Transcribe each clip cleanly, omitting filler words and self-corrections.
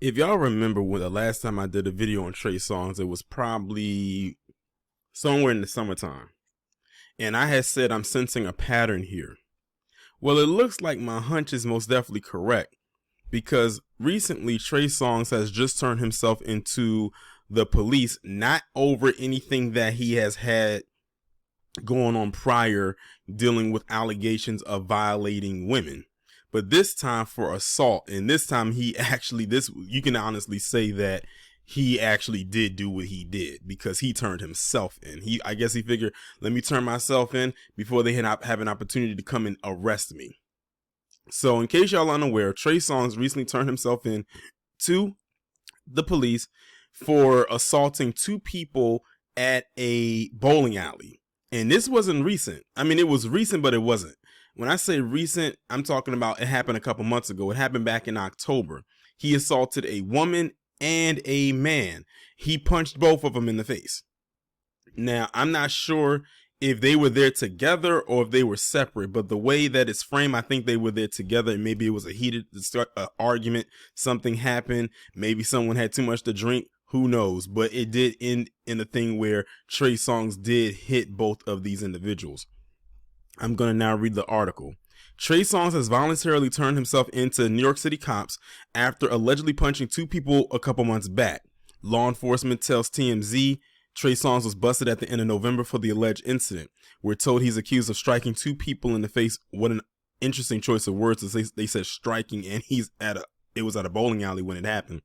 If y'all remember when the last time I did a video on Trey Songz, it was probably somewhere in the summertime. And I had said I'm sensing a pattern here. Well, it looks like my hunch is most definitely correct, because recently Trey Songz has just turned himself into the police, not over anything that he has had going on prior, dealing with allegations of violating women, but this time for assault. And this time you can honestly say that he actually did do what he did, because he turned himself in. I guess he figured, let me turn myself in before they have an opportunity to come and arrest me. So in case y'all unaware, Trey Songz recently turned himself in to the police for assaulting two people at a bowling alley. And this wasn't recent. I mean, it was recent, but it wasn't. When I say recent, I'm talking about it happened a couple months ago. It happened back in October. He assaulted a woman and a man. He punched both of them in the face. Now, I'm not sure if they were there together or if they were separate, but the way that it's framed, I think they were there together, and maybe it was a heated argument. Something happened. Maybe someone had too much to drink. Who knows? But it did end in a thing where Trey Songz did hit both of these individuals. I'm going to now read the article. Trey Songz has voluntarily turned himself into New York City cops after allegedly punching two people a couple months back. Law enforcement tells TMZ Trey Songz was busted at the end of November for the alleged incident. We're told he's accused of striking two people in the face. What an interesting choice of words. They said striking, and it was at a bowling alley when it happened.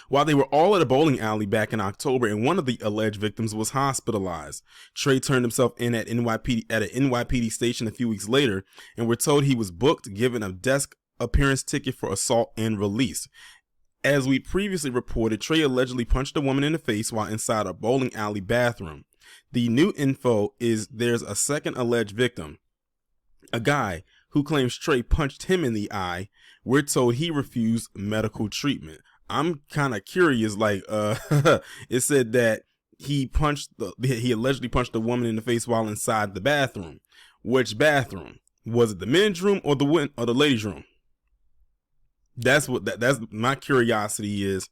While they were all at a bowling alley back in October, and one of the alleged victims was hospitalized, Trey turned himself in at an NYPD station a few weeks later, and we're told he was booked, given a desk appearance ticket for assault, and released. As we previously reported, Trey allegedly punched a woman in the face while inside a bowling alley bathroom. The new info is there's a second alleged victim, a guy who claims Trey punched him in the eye. We're told he refused medical treatment. I'm kind of curious, it said that he allegedly punched a woman in the face while inside the bathroom. Which bathroom? Was it the men's room or the ladies' room? That's my curiosity is,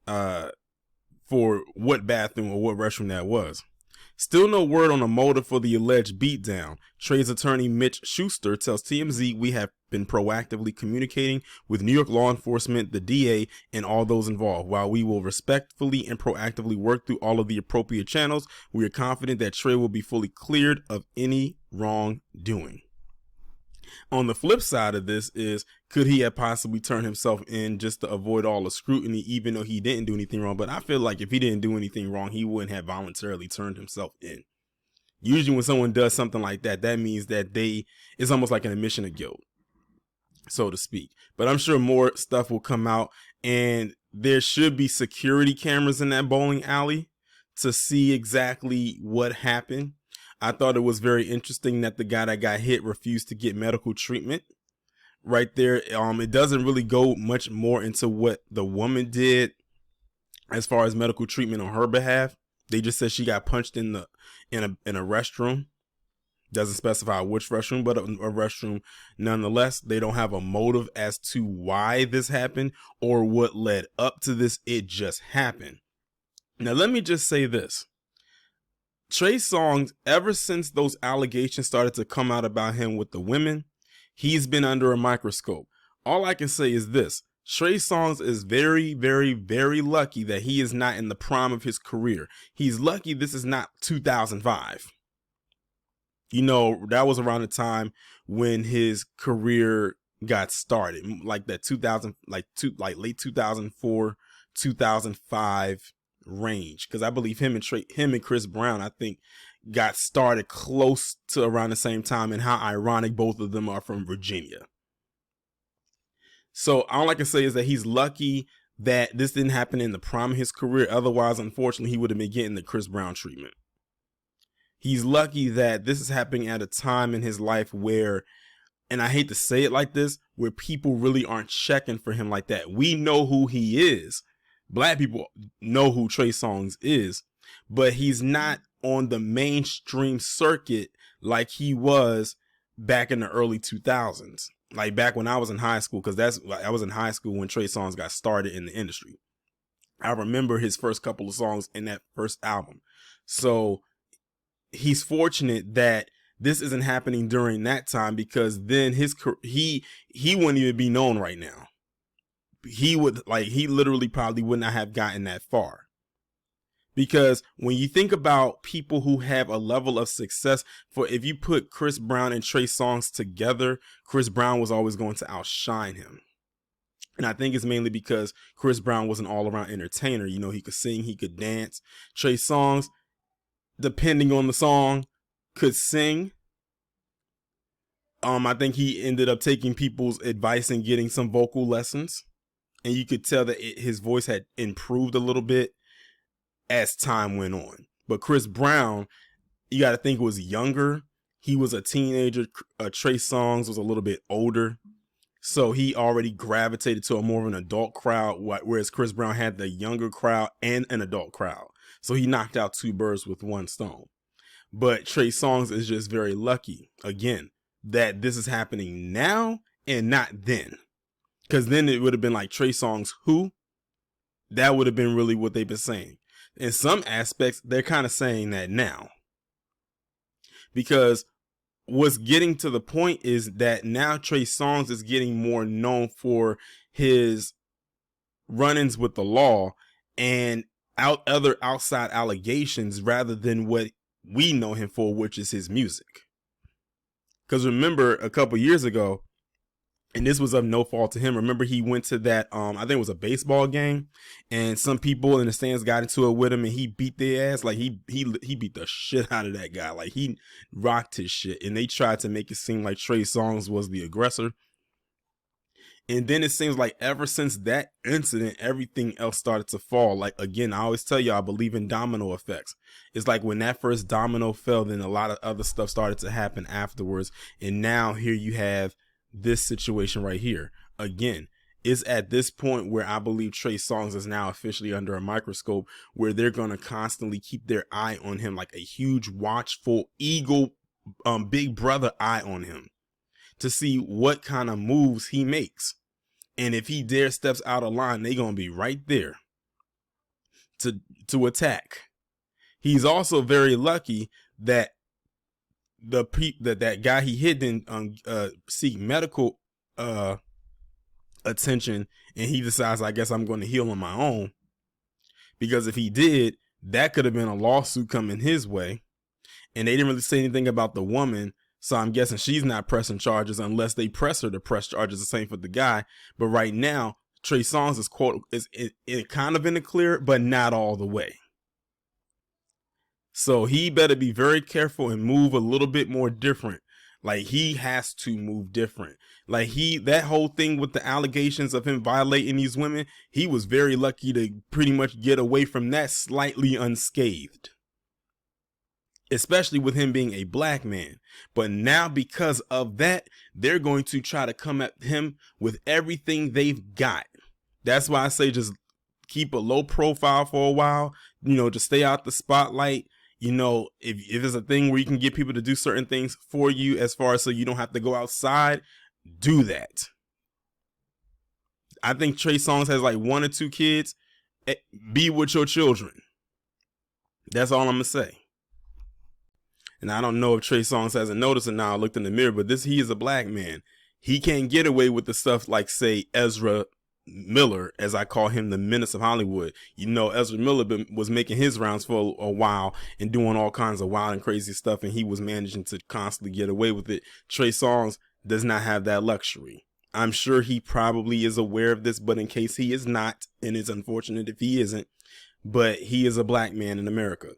for what bathroom or what restroom that was. Still no word on a motive for the alleged beatdown. Trey's attorney Mitch Schuster tells TMZ we have been proactively communicating with New York law enforcement, the DA, and all those involved. While we will respectfully and proactively work through all of the appropriate channels, we are confident that Trey will be fully cleared of any wrongdoing. On the flip side of this is, could he have possibly turned himself in just to avoid all the scrutiny, even though he didn't do anything wrong? But I feel like if he didn't do anything wrong, he wouldn't have voluntarily turned himself in. Usually when someone does something like that, that means that it's almost like an admission of guilt, so to speak. But I'm sure more stuff will come out, and there should be security cameras in that bowling alley to see exactly what happened. I thought it was very interesting that the guy that got hit refused to get medical treatment. Right there, it doesn't really go much more into what the woman did as far as medical treatment on her behalf. They just said she got punched in a restroom. Doesn't specify which restroom, but a restroom nonetheless. They don't have a motive as to why this happened or what led up to this. It just happened. Now, let me just say this. Trey Songz, ever since those allegations started to come out about him with the women, he's been under a microscope. All I can say is this. Trey Songz is very, very, very lucky that he is not in the prime of his career. He's lucky this is not 2005. You know, that was around the time when his career got started, like that late 2004, 2005 range, because I believe him and Chris Brown, I think, got started close to around the same time. And how ironic both of them are from Virginia. So all I can say is that he's lucky that this didn't happen in the prime of his career. Otherwise, unfortunately, he would have been getting the Chris Brown treatment. He's lucky that this is happening at a time in his life where, and I hate to say it like this, where people really aren't checking for him like that. We know who he is. Black people know who Trey Songz is, but he's not on the mainstream circuit like he was back in the early 2000s. like back when I was in high school, because I was in high school when Trey Songz got started in the industry. I remember his first couple of songs in that first album. So he's fortunate that this isn't happening during that time, because then he wouldn't even be known right now. He literally probably would not have gotten that far. Because when you think about people who have a level of success, if you put Chris Brown and Trey Songz together, Chris Brown was always going to outshine him. And I think it's mainly because Chris Brown was an all-around entertainer. You know, he could sing, he could dance. Trey Songz, depending on the song, could sing. I think he ended up taking people's advice and getting some vocal lessons. And you could tell that his voice had improved a little bit as time went on. But Chris Brown, you got to think, was younger. He was a teenager. Trey Songz was a little bit older. So he already gravitated to a more of an adult crowd, whereas Chris Brown had the younger crowd and an adult crowd. So he knocked out two birds with one stone. But Trey Songz is just very lucky, again, that this is happening now and not then. Because then it would have been like Trey Songz who? That would have been really what they've been saying. In some aspects, they're kind of saying that now. Because what's getting to the point is that now Trey Songz is getting more known for his run-ins with the law and other outside allegations rather than what we know him for, which is his music. Because remember, a couple years ago, and this was of no fault to him, remember he went to that, I think it was a baseball game, and some people in the stands got into it with him, and he beat their ass. Like, he beat the shit out of that guy. Like, he rocked his shit, and they tried to make it seem like Trey Songz was the aggressor. And then it seems like ever since that incident, everything else started to fall. Like, again, I always tell you, I believe in domino effects. It's like when that first domino fell, then a lot of other stuff started to happen afterwards. And now here you have this situation right here. Again, it's at this point where I believe Trey Songz is now officially under a microscope, where they're going to constantly keep their eye on him, like a huge watchful eagle, big brother eye on him, to see what kind of moves he makes. And if he dare steps out of line, they're going to be right there to attack. He's also very lucky that that guy he hit didn't seek medical attention, and he decides, I guess I'm going to heal on my own. Because if he did, that could have been a lawsuit coming his way. And they didn't really say anything about the woman, so I'm guessing she's not pressing charges unless they press her to press charges. The same for the guy. But right now, Trey Songz is kind of in the clear, but not all the way. So he better be very careful and move a little bit more different. Like, he has to move different. Like, that whole thing with the allegations of him violating these women, he was very lucky to pretty much get away from that slightly unscathed. Especially with him being a black man. But now, because of that, they're going to try to come at him with everything they've got. That's why I say just keep a low profile for a while, to stay out the spotlight. If it's a thing where you can get people to do certain things for you, as far as so you don't have to go outside, do that. I think Trey Songz has like 1 or 2 kids. Be with your children. That's all I'm going to say. And I don't know if Trey Songz hasn't noticed it now. I looked in the mirror, but he is a black man. He can't get away with the stuff like, say, Ezra Miller, as I call him, the menace of Hollywood. Ezra Miller was making his rounds for a while and doing all kinds of wild and crazy stuff, and he was managing to constantly get away with it. Trey Songz does not have that luxury. I'm sure he probably is aware of this, but in case he is not, and it's unfortunate if he isn't, but he is a black man in America.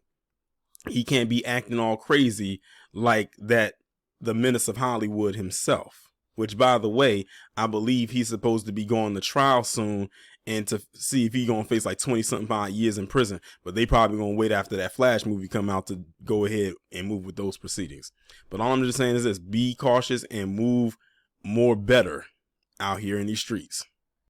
He can't be acting all crazy like that, the menace of Hollywood himself. Which, by the way, I believe he's supposed to be going to trial soon, and to see if he's going to face like 20-something years in prison. But they probably going to wait after that Flash movie come out to go ahead and move with those proceedings. But all I'm just saying is this: be cautious and move more better out here in these streets.